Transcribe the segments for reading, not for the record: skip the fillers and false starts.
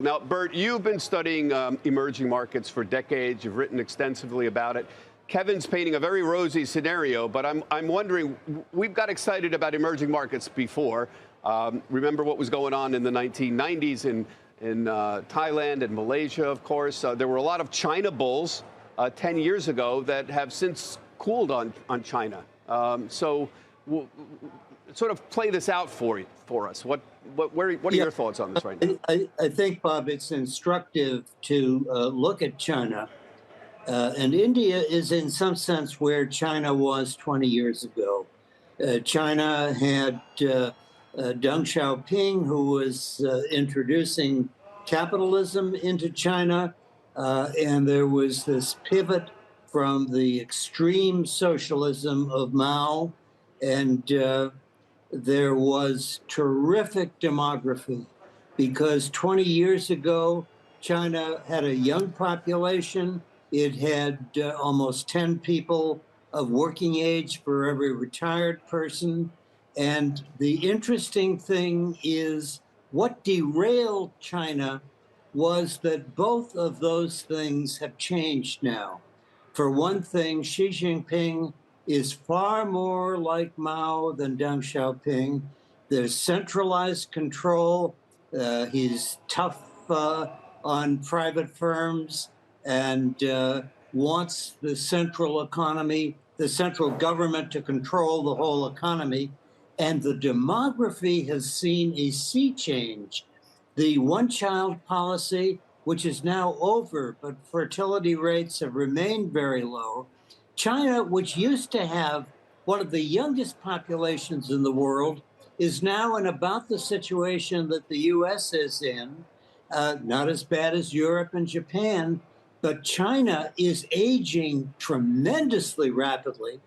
Now, Bert, you've been studying emerging markets for decades. You've written extensively about it. Kevin's painting a very rosy scenario, but I'm wondering, we've got excited about emerging markets before. Remember what was going on in the 1990s in Thailand and Malaysia, of course. There were a lot of China bulls 10 years ago that have since cooled on China. So we'll sort of play this out for us. What are your thoughts on this right now? I think, Bob, it's instructive to look at China. And India is in some sense where China was 20 years ago. China had Deng Xiaoping, who was introducing capitalism into China. And there was this pivot from the extreme socialism of Mao. And there was terrific demography because 20 years ago, China had a young population. It had almost 10 people of working age for every retired person. And the interesting thing is what derailed China was that both of those things have changed now. For one thing, Xi Jinping is far more like Mao than Deng Xiaoping. There's centralized control. He's tough on private firms and wants the central economy, the central government to control the whole economy. And the demography has seen a sea change. The one-child policy, which is now over, but fertility rates have remained very low. China, which used to have one of the youngest populations in the world, is now in about the situation that the U.S. is in, not as bad as Europe and Japan, but China is aging tremendously rapidly.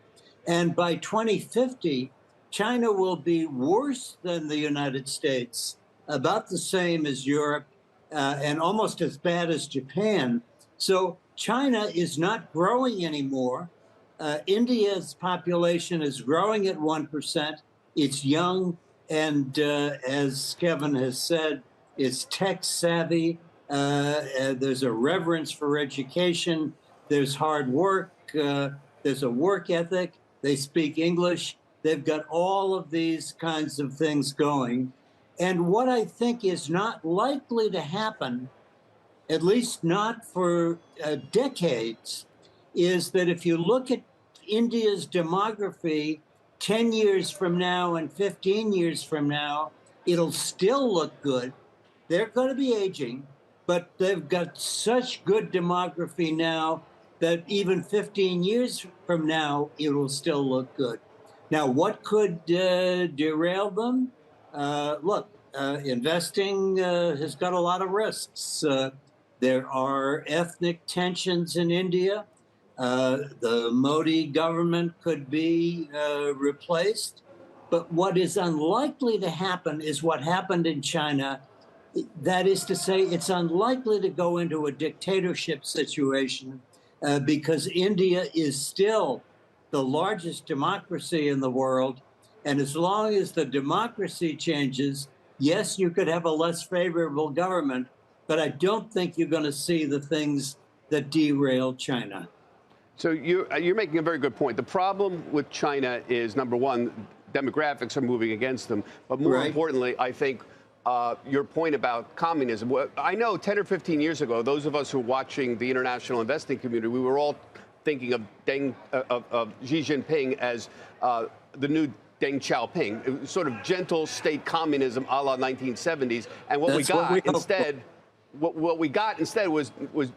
And by 2050, China will be worse than the United States, about the same as Europe, and almost as bad as Japan. So China is not growing anymore. India's population is growing at 1%. It's young, and as Kevin has said, it's tech savvy. There's a reverence for education. There's hard work. There's a work ethic. They speak English. They've got all of these kinds of things going. And what I think is not likely to happen, at least not for decades, is that if you look at India's demography 10 years from now and 15 years from now, it'll still look good. They're going to be aging, but they've got such good demography now that even 15 years from now, it will still look good. Now, what could derail them? Look, investing has got a lot of risks. There are ethnic tensions in India. The Modi government could be replaced. But what is unlikely to happen is what happened in China. That is to say, it's unlikely to go into a dictatorship situation because India is still the largest democracy in the world. And as long as the democracy changes, yes, you could have a less favorable government, but I don't think you're going to see the things that derail China. So you're making a very good point. The problem with China is, number one, demographics are moving against them. But more importantly, I think your point about communism. I know 10 or 15 years ago, those of us who were watching the international investing community, we were all thinking of Xi Jinping as the new Deng Xiaoping. It was sort of gentle state communism a la 1970s. And what we got instead was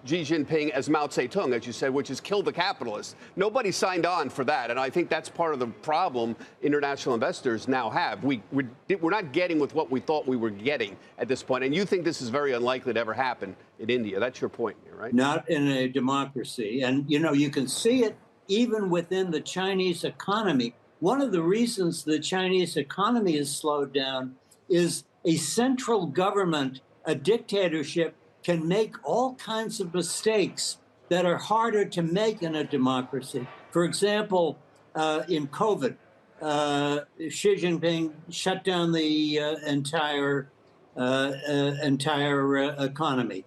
Xi Jinping as Mao Zedong, as you said, which is kill the capitalists. Nobody signed on for that, and I think that's part of the problem international investors now have. We're not getting with what we thought we were getting at this point, and you think this is very unlikely to ever happen in India. That's your point here, right? Not in a democracy, and you can see it even within the Chinese economy. One of the reasons the Chinese economy has slowed down is a central government. A dictatorship can make all kinds of mistakes that are harder to make in a democracy. For example, in COVID, Xi Jinping shut down the entire entire economy.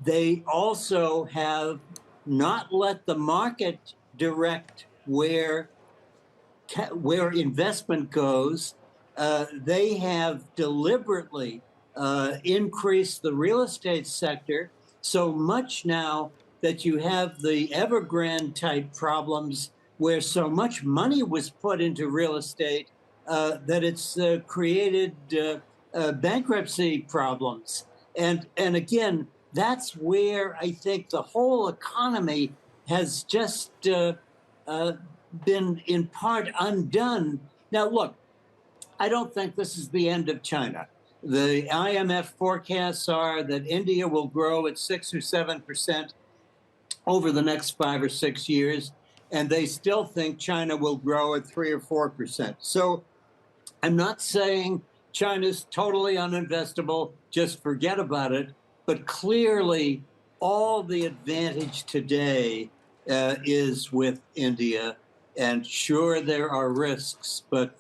They also have not let the market direct where investment goes. They have deliberately increased the real estate sector so much now that you have the Evergrande type problems where so much money was put into real estate that it's created bankruptcy problems. And again, that's where I think the whole economy has just been in part undone. Now, look, I don't think this is the end of China. The IMF forecasts are that India will grow at 6 or 7% over the next 5 or 6 years, and they still think China will grow at 3 or 4%. So I'm not saying China's totally uninvestable, just forget about it, but clearly all the advantage today is with India. And sure, there are risks, but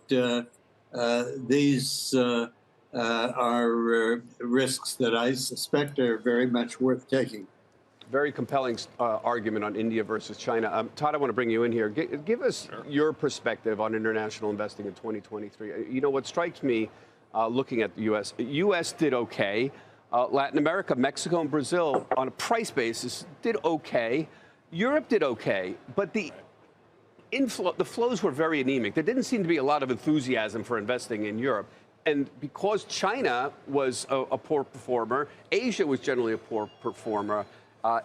these are risks that I suspect are very much worth taking. Very compelling argument on India versus China. Todd, I want to bring you in here. Give us your perspective on international investing in 2023. You know, what strikes me looking at the U.S. did okay. Latin America, Mexico, and Brazil, on a price basis, did okay. Europe did okay, but the flows were very anemic. There didn't seem to be a lot of enthusiasm for investing in Europe. And because China was a poor performer, Asia was generally a poor performer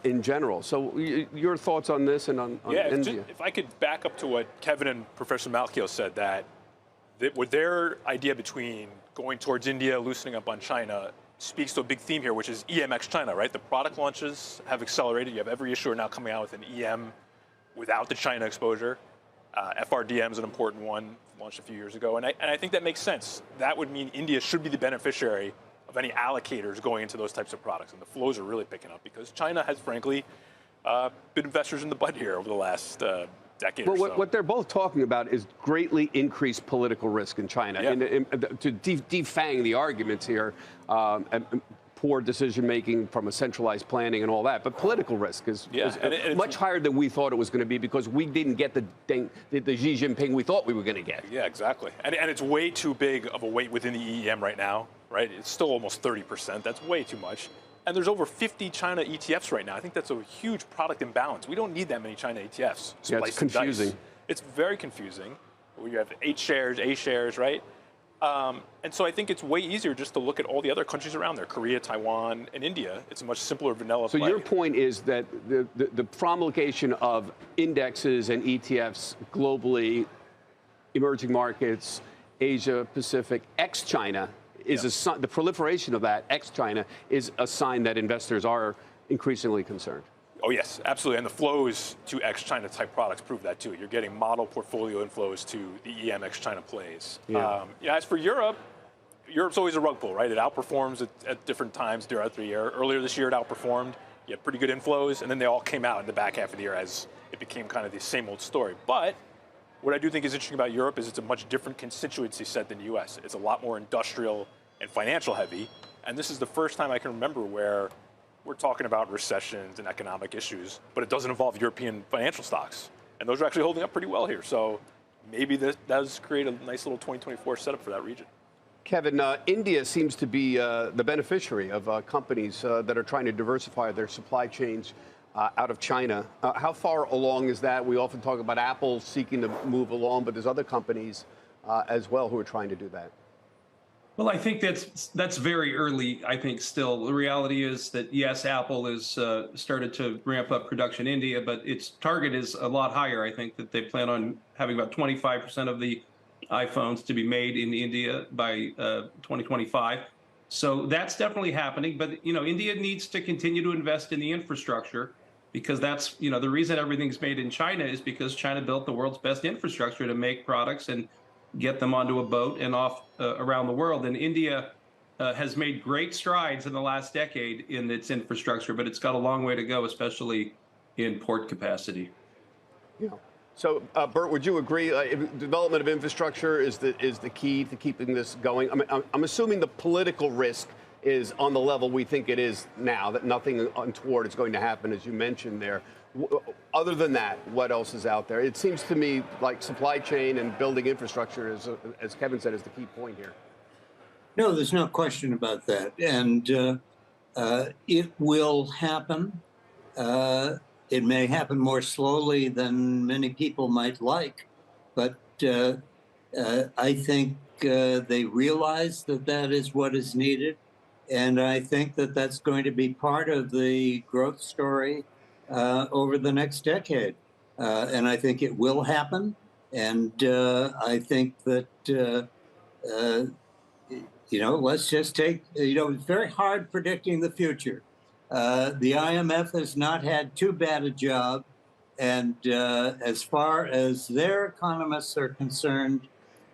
in general. So your thoughts on this and on India? If I could back up to what Kevin and Professor Malchio said, that with their idea between going towards India, loosening up on China, speaks to a big theme here, which is EMX China, right? The product launches have accelerated. You have every issuer now coming out with an EM without the China exposure. FRDM is an important one, launched a few years ago. And I think that makes sense. That would mean India should be the beneficiary of any allocators going into those types of products. And the flows are really picking up because China has, frankly, been investors in the butt here over the last decade or so. What they're both talking about is greatly increased political risk in China. Yeah. To defang the arguments here, poor decision-making from a centralized planning and all that. But political risk is much higher than we thought it was going to be because we didn't get the Xi Jinping we thought we were going to get. Yeah, exactly. And it's way too big of a weight within the EEM right now, right? It's still almost 30%. That's way too much. And there's over 50 China ETFs right now. I think that's a huge product imbalance. We don't need that many China ETFs. Yeah, it's confusing. It's very confusing. You have 8 shares, A shares, right? And so I think it's way easier just to look at all the other countries around there, Korea, Taiwan, and India. It's a much simpler vanilla play. So your point is that the promulgation of indexes and ETFs globally, emerging markets, Asia, Pacific, ex-China, is the proliferation of that ex-China is a sign that investors are increasingly concerned. Oh, yes, absolutely. And the flows to ex-China type products prove that, too. You're getting model portfolio inflows to the EM ex-China plays. Yeah. As for Europe, Europe's always a rug pull, right? It outperforms at different times throughout the year. Earlier this year, it outperformed. You had pretty good inflows, and then they all came out in the back half of the year as it became kind of the same old story. But what I do think is interesting about Europe is it's a much different constituency set than the U.S. It's a lot more industrial and financial heavy. And this is the first time I can remember where we're talking about recessions and economic issues, but it doesn't involve European financial stocks. And those are actually holding up pretty well here. So maybe that does create a nice little 2024 setup for that region. Kevin, India seems to be the beneficiary of companies that are trying to diversify their supply chains out of China. How far along is that? We often talk about Apple seeking to move along, but there's other companies as well who are trying to do that. Well, I think that's very early, I think, still. The reality is that, yes, Apple has started to ramp up production in India, but its target is a lot higher. I think that they plan on having about 25% of the iPhones to be made in India by 2025. So that's definitely happening. But, you know, India needs to continue to invest in the infrastructure because that's, you know, the reason everything's made in China is because China built the world's best infrastructure to make products and get them onto a boat and off around the world. And India has made great strides in the last decade in its infrastructure, but it's got a long way to go, especially in port capacity. Yeah. So, Bert, would you agree? Development of infrastructure is the key to keeping this going. I'm assuming the political risk is on the level we think it is now, that nothing untoward is going to happen, as you mentioned there. Other than that, what else is out there? It seems to me like supply chain and building infrastructure is, as Kevin said, is the key point here. No, there's no question about that. And it will happen. It may happen more slowly than many people might like, but I think they realize that that is what is needed. And I think that that's going to be part of the growth story over the next decade. And I think it will happen. And I think that, let's just take, it's very hard predicting the future. The IMF has not had too bad a job. And as far as their economists are concerned,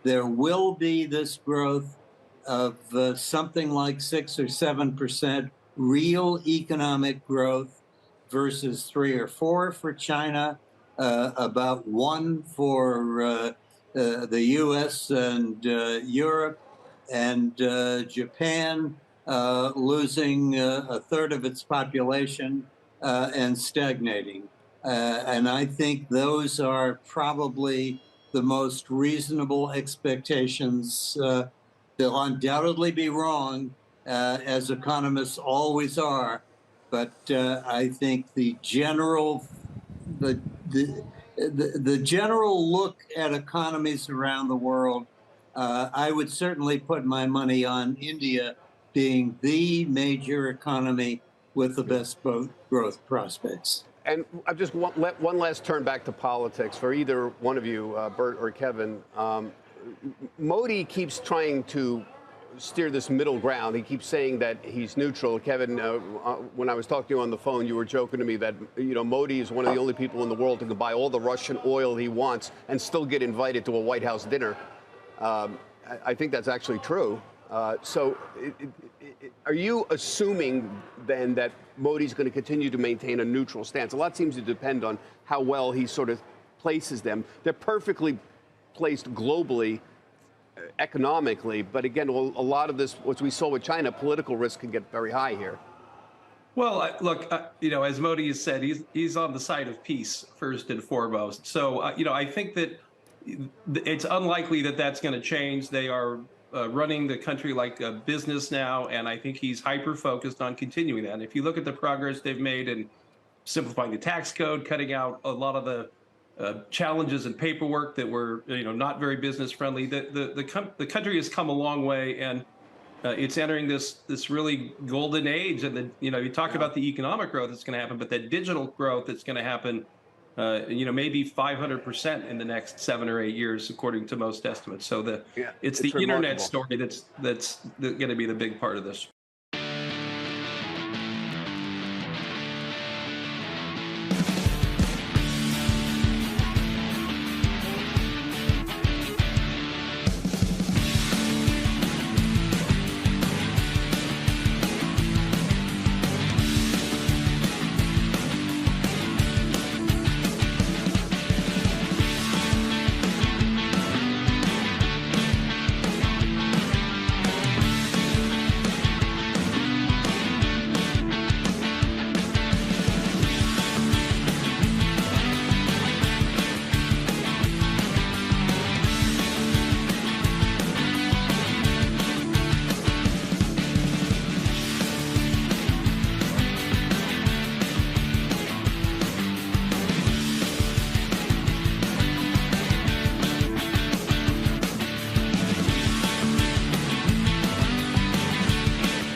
there will be this growth of something like 6 or 7% real economic growth versus 3 or 4 for China, about 1 for the US and Europe, and Japan losing a third of its population and stagnating. And I think those are probably the most reasonable expectations. They'll undoubtedly be wrong, as economists always are. But I think the general look at economies around the world, I would certainly put my money on India being the major economy with the best growth prospects. And I just want one last turn back to politics for either one of you, Bert or Kevin. Modi keeps trying to steer this middle ground. He keeps saying that he's neutral. Kevin, when I was talking to you on the phone, you were joking to me that Modi is one of the only people in the world who can buy all the Russian oil he wants and still get invited to a White House dinner. I think that's actually true. So are you assuming then that Modi's going to continue to maintain a neutral stance? A lot seems to depend on how well he sort of places them. They're perfectly placed globally, economically, but again, a lot of this, what we saw with China, political risk can get very high here. Well, look, as Modi has said, he's on the side of peace first and foremost. So, I think that it's unlikely that that's going to change. They are running the country like a business now, and I think he's hyper-focused on continuing that. And if you look at the progress they've made in simplifying the tax code, cutting out a lot of the challenges and paperwork that were, not very business friendly. The country has come a long way, and it's entering this really golden age. And you talk about the economic growth that's going to happen, but that digital growth that's going to happen, maybe 500% in the next 7 or 8 years, according to most estimates. So it's the remarkable. internet story that's going to be the big part of this.